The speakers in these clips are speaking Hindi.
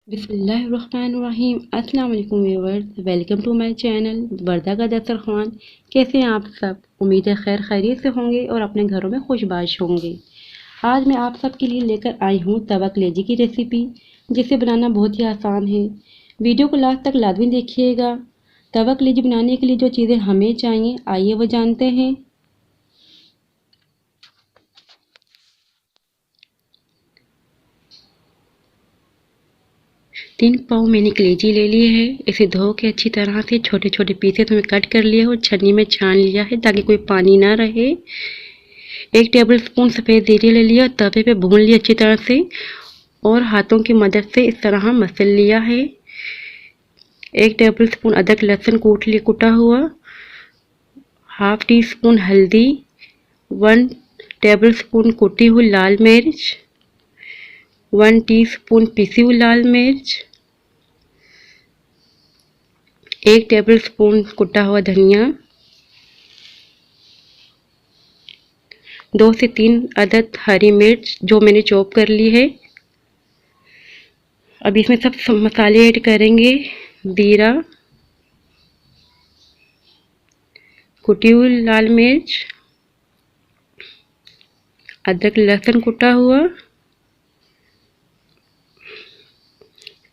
बिस्मिल्लाहिर्रहमानिर्रहीम। अस्सलाम वालेकुम viewers, welcome to my channel Warda का दस्तरखान। कैसे हैं आप सब? उम्मीद है खैर खैरियत से होंगे और अपने घरों में खुशबाश होंगे। आज मैं आप सब के लिए लेकर आई हूँ तवा कलेजी की रेसिपी, जिसे बनाना बहुत ही आसान है। वीडियो को लास्ट तक लाजमी देखिएगा। तवा कलेजी बनाने के लिए जो चीज़ें हमें चाहिए, आइए वो जानते हैं। 3 पाव मैंने कलेजी ले लिए है। इसे धो के अच्छी तरह से छोटे छोटे पीसेस में कट कर लिया है और छन्नी में छान लिया है ताकि कोई पानी ना रहे। 1 टेबल स्पून सफ़ेद जीरे ले लिया, तवे पे भून लिया अच्छी तरह से और हाथों की मदद से इस तरह मसल लिया है। 1 टेबल स्पून अदरक लहसुन कुटा हुआ, हाफ टी स्पून हल्दी, 1 टेबल स्पून कुटी हुई लाल मिर्च, 1 टीस्पून पिसी हुई लाल मिर्च, 1 टेबल स्पून कुटा हुआ धनिया, 2 से 3 अदद हरी मिर्च जो मैंने चॉप कर ली है। अब इसमें सब मसाले ऐड करेंगे। जीरा, कुटी हुई लाल मिर्च, अदरक लहसुन कुटा हुआ,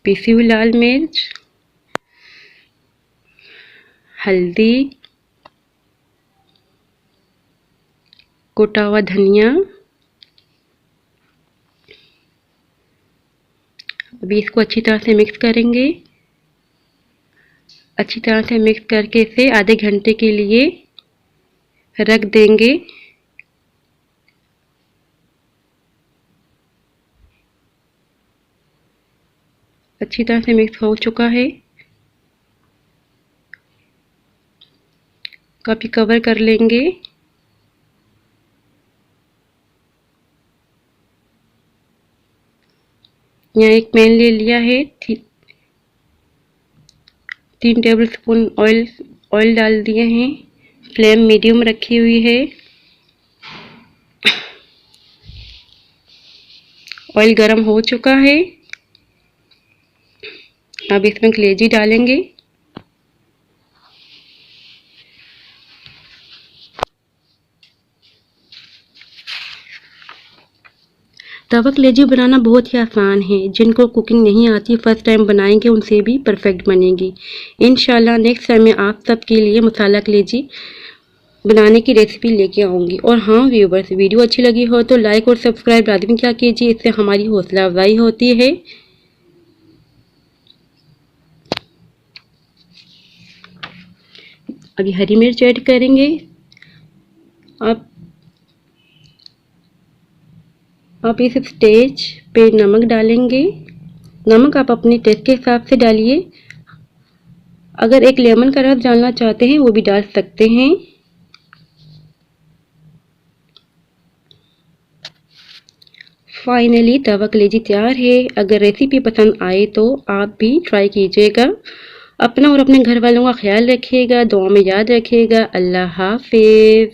पिसी हुई लाल मिर्च, हल्दी, कुटा हुआ धनिया। अभी इसको अच्छी तरह से मिक्स करेंगे। अच्छी तरह से मिक्स करके इसे आधे घंटे के लिए रख देंगे। अच्छी तरह से मिक्स हो चुका है। काफ़ी कवर कर लेंगे। यहाँ एक पैन ले लिया है, 3 टेबल स्पून ऑयल डाल दिए हैं। फ्लेम मीडियम रखी हुई है। ऑयल गर्म हो चुका है। अब इसमें कलेजी डालेंगे। तवा कलेजी बनाना बहुत ही आसान है। जिनको कुकिंग नहीं आती, फर्स्ट टाइम बनाएंगे उनसे भी परफेक्ट बनेगी इंशाल्लाह। नेक्स्ट टाइम मैं आप सबके लिए मसाला कलेजी बनाने की रेसिपी लेके आऊँगी। और हाँ व्यूवर्स, वीडियो अच्छी लगी हो तो लाइक और सब्सक्राइब लाजमी क्या कीजिए, इससे हमारी हौसला अफजाई होती है। अभी हरी मिर्च ऐड करेंगे। अब इस स्टेज पे नमक डालेंगे। नमक आप अपने टेस्ट के हिसाब से डालिए। अगर एक लेमन का रस डालना चाहते हैं वो भी डाल सकते हैं। फाइनली तवा कलेजी तैयार है। अगर रेसिपी पसंद आए तो आप भी ट्राई कीजिएगा। अपना और अपने घर वालों का ख्याल रखिएगा, दुआ में याद रखिएगा। अल्लाह हाफिज़।